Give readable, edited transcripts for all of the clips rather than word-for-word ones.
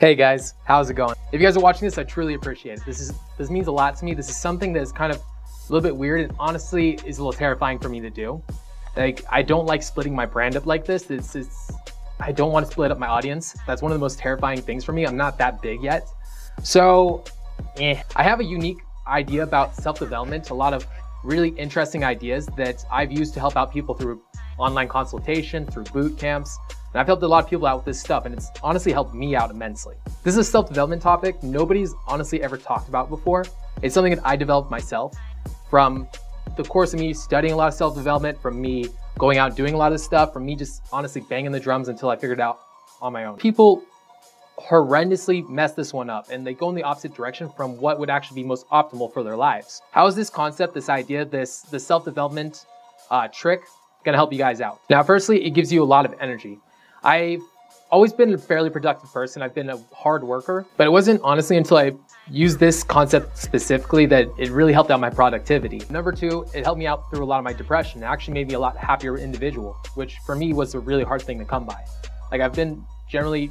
Hey guys, how's it going? If you guys are watching this, I truly appreciate it. This means a lot to me. This is something that is kind of a little bit weird and honestly is a little terrifying for me to do. Like, I don't like splitting my brand up like this. I don't want to split up my audience. That's one of the most terrifying things for me. I'm not that big yet. So, I have a unique idea about self-development, a lot of really interesting ideas that I've used to help out people through online consultation, through boot camps. And I've helped a lot of people out with this stuff, and it's honestly helped me out immensely. This is a self-development topic nobody's honestly ever talked about before. It's something that I developed myself from the course of me studying a lot of self-development, from me going out and doing a lot of this stuff, from me just honestly banging the drums until I figured it out on my own. People horrendously mess this one up, and they go in the opposite direction from what would actually be most optimal for their lives. How is this concept, this idea, the self-development trick gonna help you guys out? Now, firstly, it gives you a lot of energy. I've always been a fairly productive person. I've been a hard worker, but it wasn't honestly until I used this concept specifically that it really helped out my productivity. Number two, it helped me out through a lot of my depression. It actually made me a lot happier individual, which for me was a really hard thing to come by. Like, I've been generally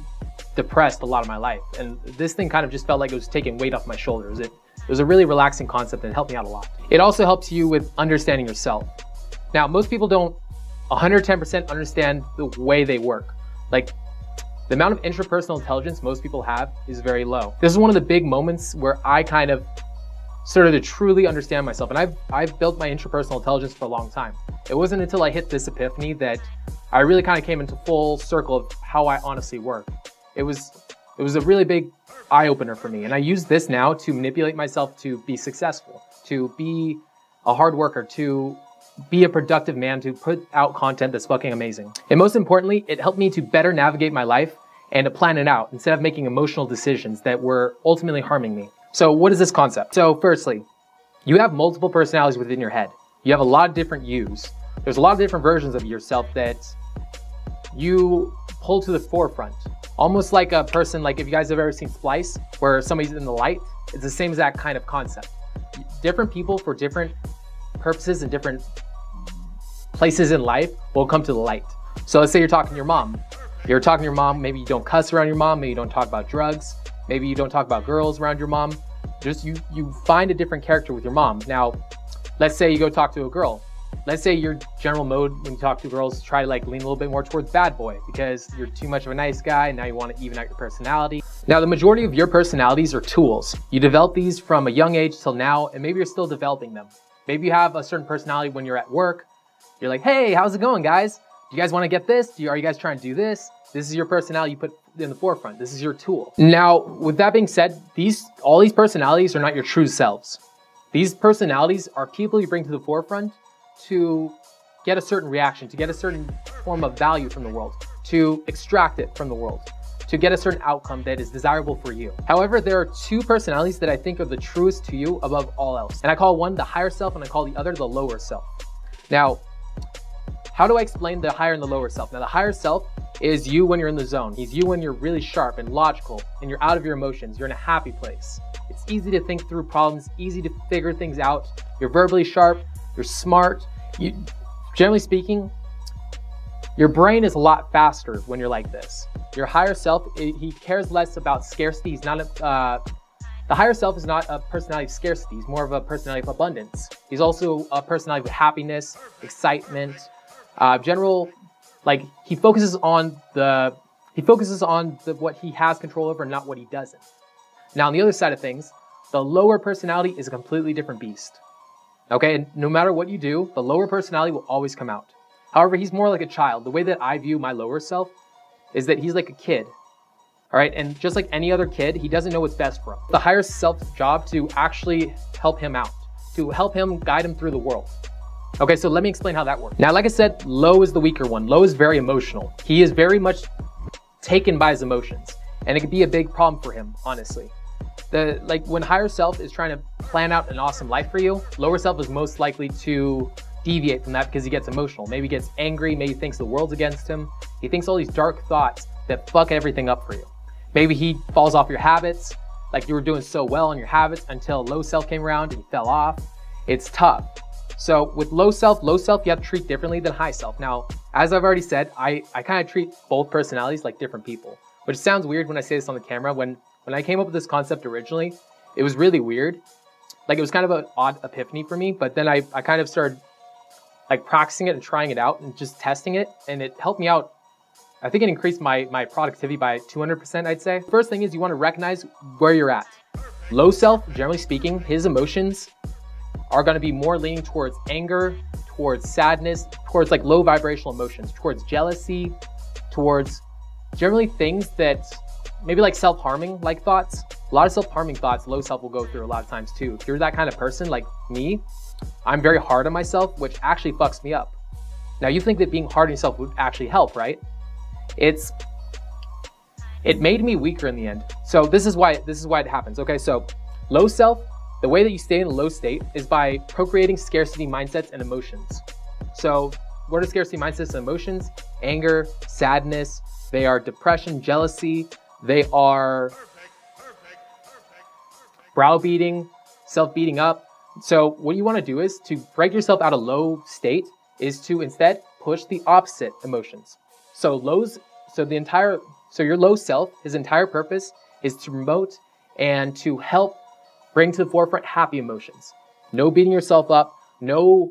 depressed a lot of my life, and this thing kind of just felt like it was taking weight off my shoulders. It was a really relaxing concept and it helped me out a lot. It also helps you with understanding yourself. Now, most people don't 110% understand the way they work. Like, the amount of intrapersonal intelligence most people have is very low. This is one of the big moments where I kind of started to truly understand myself. And I've built my intrapersonal intelligence for a long time. It wasn't until I hit this epiphany that I really kind of came into full circle of how I honestly work. It was a really big eye-opener for me. And I use this now to manipulate myself to be successful, to be a hard worker, to be a productive man, to put out content that's fucking amazing. And most importantly, it helped me to better navigate my life and to plan it out instead of making emotional decisions that were ultimately harming me. So what is this concept? So firstly, you have multiple personalities within your head. You have a lot of different yous. There's a lot of different versions of yourself that you pull to the forefront. Almost like a person, like if you guys have ever seen Splice, where somebody's in the light, it's the same exact kind of concept. Different people for different purposes and different places in life will come to the light. So let's say you're talking to your mom. You're talking to your mom, maybe you don't cuss around your mom, maybe you don't talk about drugs, maybe you don't talk about girls around your mom. Just you find a different character with your mom. Now, let's say you go talk to a girl. Let's say your general mode when you talk to girls, try to like lean a little bit more towards bad boy because you're too much of a nice guy and now you want to even out your personality. Now, the majority of your personalities are tools. You develop these from a young age till now, and maybe you're still developing them. Maybe you have a certain personality when you're at work. You're like, hey, how's it going, guys? Do you guys want to get this? Are you guys trying to do this? This is your personality you put in the forefront. This is your tool. Now, with that being said, all these personalities are not your true selves. These personalities are people you bring to the forefront to get a certain reaction, to get a certain form of value from the world, to extract it from the world, to get a certain outcome that is desirable for you. However, there are two personalities that I think are the truest to you above all else. And I call one the higher self and I call the other the lower self. Now, how do I explain the higher and the lower self? Now, the higher self is you when you're in the zone. He's you when you're really sharp and logical and you're out of your emotions. You're in a happy place. It's easy to think through problems, easy to figure things out. You're verbally sharp, you're smart. Generally speaking, your brain is a lot faster when you're like this. Your higher self, he cares less about scarcity. He's not the higher self is not a personality of scarcity. He's more of a personality of abundance. He's also a personality of happiness, excitement, like he focuses on what he has control over and not what he doesn't. Now, on the other side of things, the lower personality is a completely different beast. Okay, and no matter what you do, the lower personality will always come out. However, he's more like a child. The way that I view my lower self is that he's like a kid. All right, and just like any other kid, he doesn't know what's best for him. The higher self's job to actually help him out, to help him guide him through the world. Okay, so let me explain how that works. Now, like I said, low is the weaker one. Low is very emotional. He is very much taken by his emotions, and it could be a big problem for him, honestly. Like when higher self is trying to plan out an awesome life for you, lower self is most likely to deviate from that because he gets emotional. Maybe he gets angry, maybe he thinks the world's against him. He thinks all these dark thoughts that fuck everything up for you. Maybe he falls off your habits, like you were doing so well on your habits until low self came around and you fell off. It's tough. So with low self, you have to treat differently than high self. Now, as I've already said, I kind of treat both personalities like different people. which sounds weird when I say this on the camera. When I came up with this concept originally, it was really weird. Like it was kind of an odd epiphany for me, but then I kind of started like practicing it and trying it out and just testing it, and it helped me out. I think it increased my productivity by 200%, I'd say. First thing is you want to recognize where you're at. Low self, generally speaking, his emotions are going to be more leaning towards anger, towards sadness, towards like low vibrational emotions, towards jealousy, towards generally things that maybe like self-harming like thoughts. A lot of self-harming thoughts, low self will go through a lot of times too. If you're that kind of person like me, I'm very hard on myself, which actually fucks me up. Now you think that being hard on yourself would actually help, right? It made me weaker in the end. So this is why it happens. Okay, so low self, the way that you stay in a low state is by procreating scarcity mindsets and emotions. So what are scarcity mindsets and emotions? Anger, sadness, they are depression, jealousy, they are browbeating, self-beating up. So what you want to do is to break yourself out of low state is to instead push the opposite emotions. So your low self, his entire purpose is to promote and to help bring to the forefront happy emotions. No beating yourself up, no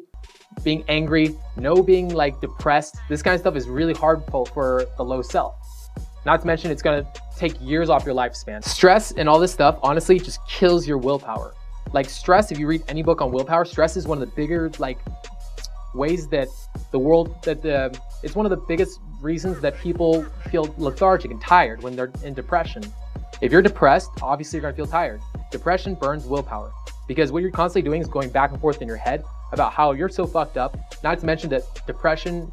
being angry, no being like depressed. This kind of stuff is really harmful for the low self. Not to mention it's gonna take years off your lifespan. Stress and all this stuff honestly just kills your willpower. Like stress, if you read any book on willpower, stress is one of the bigger like ways that it's one of the biggest reasons that people feel lethargic and tired when they're in depression. If you're depressed, obviously you're gonna feel tired. Depression burns willpower because what you're constantly doing is going back and forth in your head about how you're so fucked up. Not to mention that depression,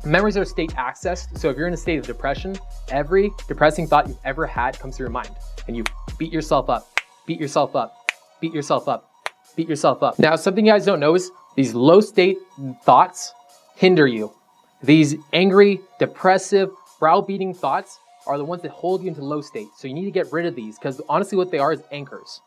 memories are state accessed. So if you're in a state of depression, every depressing thought you've ever had comes through your mind and you beat yourself up, beat yourself up, beat yourself up, beat yourself up. Now, something you guys don't know is these low state thoughts hinder you. These angry, depressive, browbeating thoughts are the ones that hold you into low state. So you need to get rid of these because honestly what they are is anchors.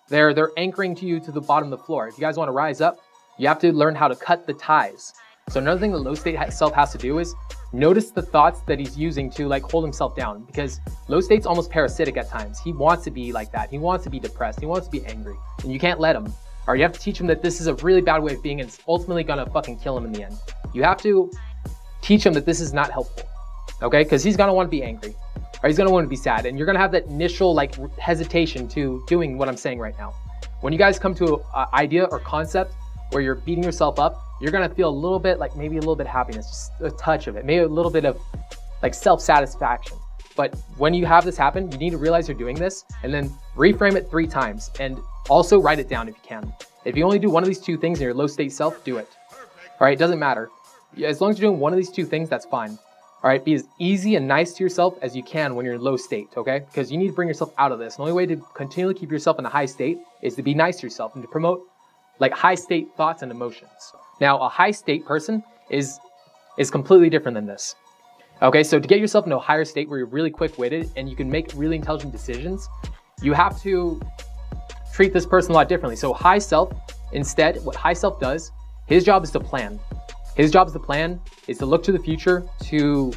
They're anchoring you to the bottom of the floor. If you guys want to rise up, you have to learn how to cut the ties. So another thing the low state self has to do is notice the thoughts that he's using to like hold himself down, because low state's almost parasitic at times. He wants to be like that. He wants to be depressed. He wants to be angry, and you can't let him. Or you have to teach him that this is a really bad way of being and it's ultimately gonna fucking kill him in the end. You have to teach him that this is not helpful, okay? Because he's gonna want to be angry, or he's gonna want to be sad, and you're gonna have that initial like hesitation to doing what I'm saying right now. When you guys come to an idea or concept where you're beating yourself up, you're gonna feel a little bit like maybe a little bit of happiness, just a touch of it, maybe a little bit of like self-satisfaction. But when you have this happen, you need to realize you're doing this and then reframe it 3 times and also write it down if you can. If you only do one of these 2 things in your low state self, do it. All right, it doesn't matter. As long as you're doing one of these 2 things, that's fine. All right, be as easy and nice to yourself as you can when you're in low state, okay? Because you need to bring yourself out of this. The only way to continually keep yourself in a high state is to be nice to yourself and to promote like high state thoughts and emotions. Now, a high state person is completely different than this. Okay, so to get yourself into a higher state where you're really quick-witted and you can make really intelligent decisions, you have to treat this person a lot differently. So high self, instead, what high self does, his job is to plan. His job is to plan, is to look to the future, to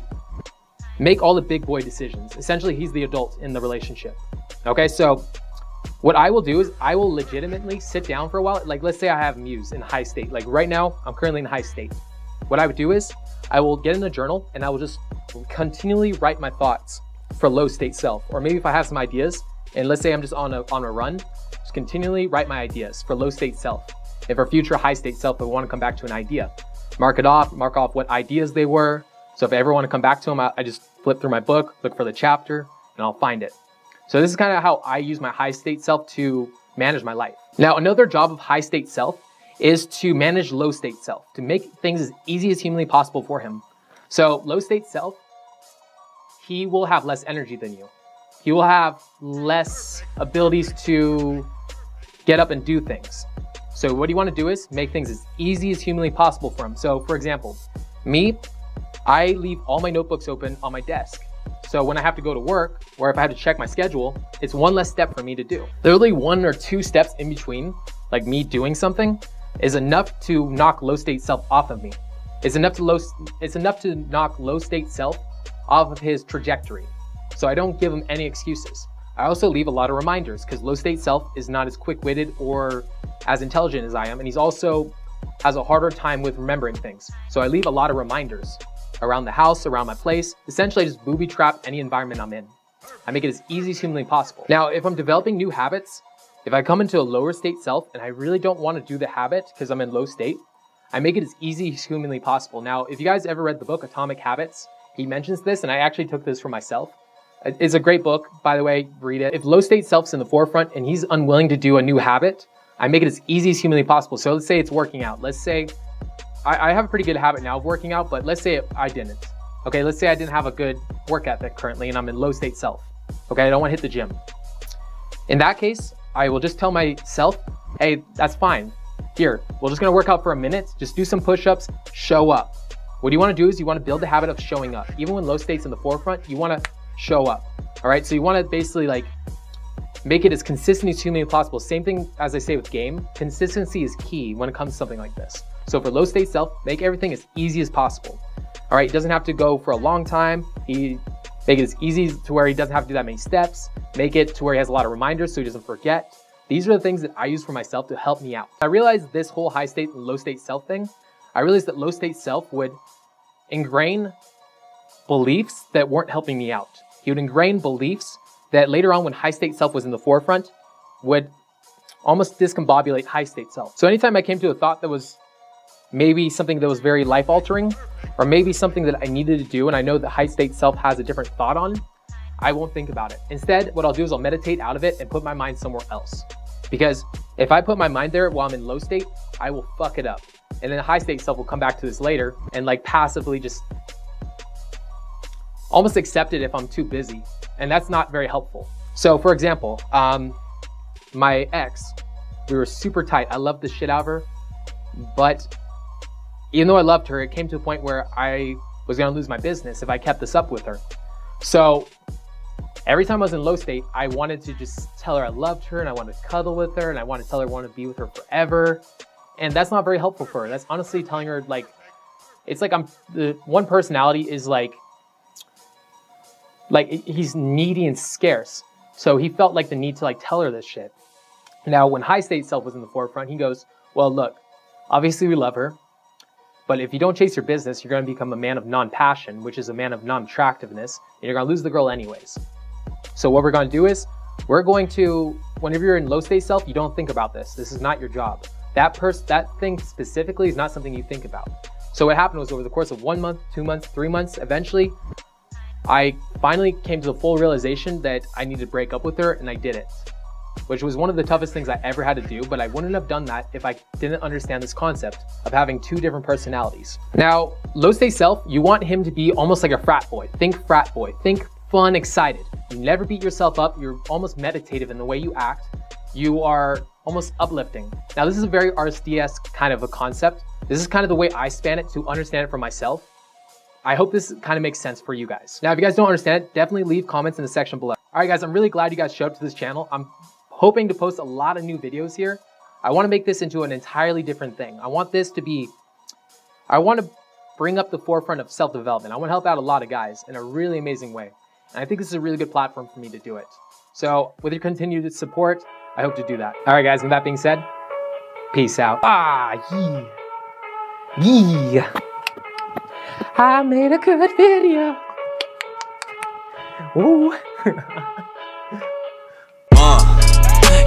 make all the big boy decisions. Essentially, he's the adult in the relationship. Okay, so what I will do is I will legitimately sit down for a while. Like let's say I have muse in high state. Like right now, I'm currently in high state. What I would do is I will get in a journal and I will just continually write my thoughts for low state self. Or maybe if I have some ideas, and let's say I'm just on a run, just continually write my ideas for low state self. And for future high state self, I want to come back to an idea. Mark off what ideas they were. So if I ever want to come back to them, I just flip through my book, look for the chapter, and I'll find it. So this is kind of how I use my high state self to manage my life. Now, another job of high state self is to manage low state self, to make things as easy as humanly possible for him. So low state self, he will have less energy than you. He will have less abilities to get up and do things. So what you want to do is make things as easy as humanly possible for him. So for example, me, I leave all my notebooks open on my desk. So when I have to go to work, or if I have to check my schedule, it's one less step for me to do. Literally 1 or 2 steps in between, like me doing something, is enough to knock low state self off of me. It's enough to knock low state self off of his trajectory. So I don't give him any excuses. I also leave a lot of reminders because low state self is not as quick-witted or as intelligent as I am, and he's also has a harder time with remembering things. So I leave a lot of reminders around the house, around my place. Essentially, I just booby trap any environment I'm in. I make it as easy as humanly possible. Now, if I'm developing new habits, if I come into a lower state self and I really don't want to do the habit because I'm in low state, I make it as easy as humanly possible. Now, if you guys ever read the book Atomic Habits, he mentions this, and I actually took this for myself. It's a great book, by the way, read it. If low state self's in the forefront and he's unwilling to do a new habit, I make it as easy as humanly possible. So let's say it's working out. Let's say I have a pretty good habit now of working out, but let's say I didn't. Okay, let's say I didn't have a good work ethic currently and I'm in low state self. Okay, I don't want to hit the gym. In that case, I will just tell myself, hey, that's fine. Here, we're just gonna work out for a minute. Just do some push-ups, show up. What you wanna do is you wanna build the habit of showing up. Even when low state's in the forefront, you wanna show up. All right, so you wanna basically like make it as consistent as humanly possible. Same thing as I say with game, consistency is key when it comes to something like this. So for low state self, make everything as easy as possible. All right, it doesn't have to go for a long time. Make it as easy to where he doesn't have to do that many steps. Make it to where he has a lot of reminders so he doesn't forget. These are the things that I use for myself to help me out. I realized this whole high state and low state self thing, I realized that low state self would ingrain beliefs that weren't helping me out. He would ingrain beliefs that later on when high state self was in the forefront would almost discombobulate high state self. So anytime I came to a thought that was maybe something that was very life altering, or maybe something that I needed to do and I know that high state self has a different thought on, I won't think about it. Instead, what I'll do is I'll meditate out of it and put my mind somewhere else. Because if I put my mind there while I'm in low state, I will fuck it up. And then the high state self will come back to this later and like passively just almost accept it if I'm too busy. And that's not very helpful. So for example, my ex, we were super tight. I loved the shit out of her, but even though I loved her, it came to a point where I was gonna lose my business if I kept this up with her. So every time I was in low state, I wanted to just tell her I loved her and I wanted to cuddle with her and I wanted to tell her I wanted to be with her forever. And that's not very helpful for her. That's honestly telling her like, it's like the one personality is like he's needy and scarce. So he felt like the need to like tell her this shit. Now, when high state self was in the forefront, he goes, well, look, obviously we love her, but if you don't chase your business, you're going to become a man of non-passion, which is a man of non-attractiveness, and you're going to lose the girl anyways. So what we're going to do is we're going to, whenever you're in low state self, you don't think about this. This is not your job. That thing specifically is not something you think about. So what happened was over the course of 1 month, 2 months, 3 months, eventually, I finally came to the full realization that I needed to break up with her, and I did it, which was one of the toughest things I ever had to do, but I wouldn't have done that if I didn't understand this concept of having two different personalities. Now, low state self, you want him to be almost like a frat boy. Think frat boy, think fun, excited. You never beat yourself up. You're almost meditative in the way you act. You are almost uplifting. Now, this is a very RSD-esque kind of a concept. This is kind of the way I span it to understand it for myself. I hope this kind of makes sense for you guys. Now, if you guys don't understand it, definitely leave comments in the section below. All right, guys, I'm really glad you guys showed up to this channel. I'm hoping to post a lot of new videos here. I want to make this into an entirely different thing. I want to bring up the forefront of self-development. I want to help out a lot of guys in a really amazing way. And I think this is a really good platform for me to do it. So with your continued support, I hope to do that. All right, guys, with that being said, peace out. Yeah. I made a good video. Ooh.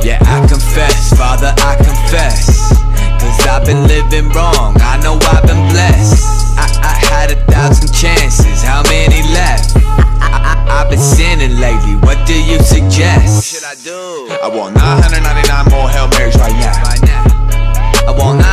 Yeah, I confess, Father, I confess, 'cause I've been living wrong, I know I've been blessed. I had 1,000 chances, how many left? I've been sinning lately, what do you suggest? What should I do? I want 999 more Hail Marys right now. I want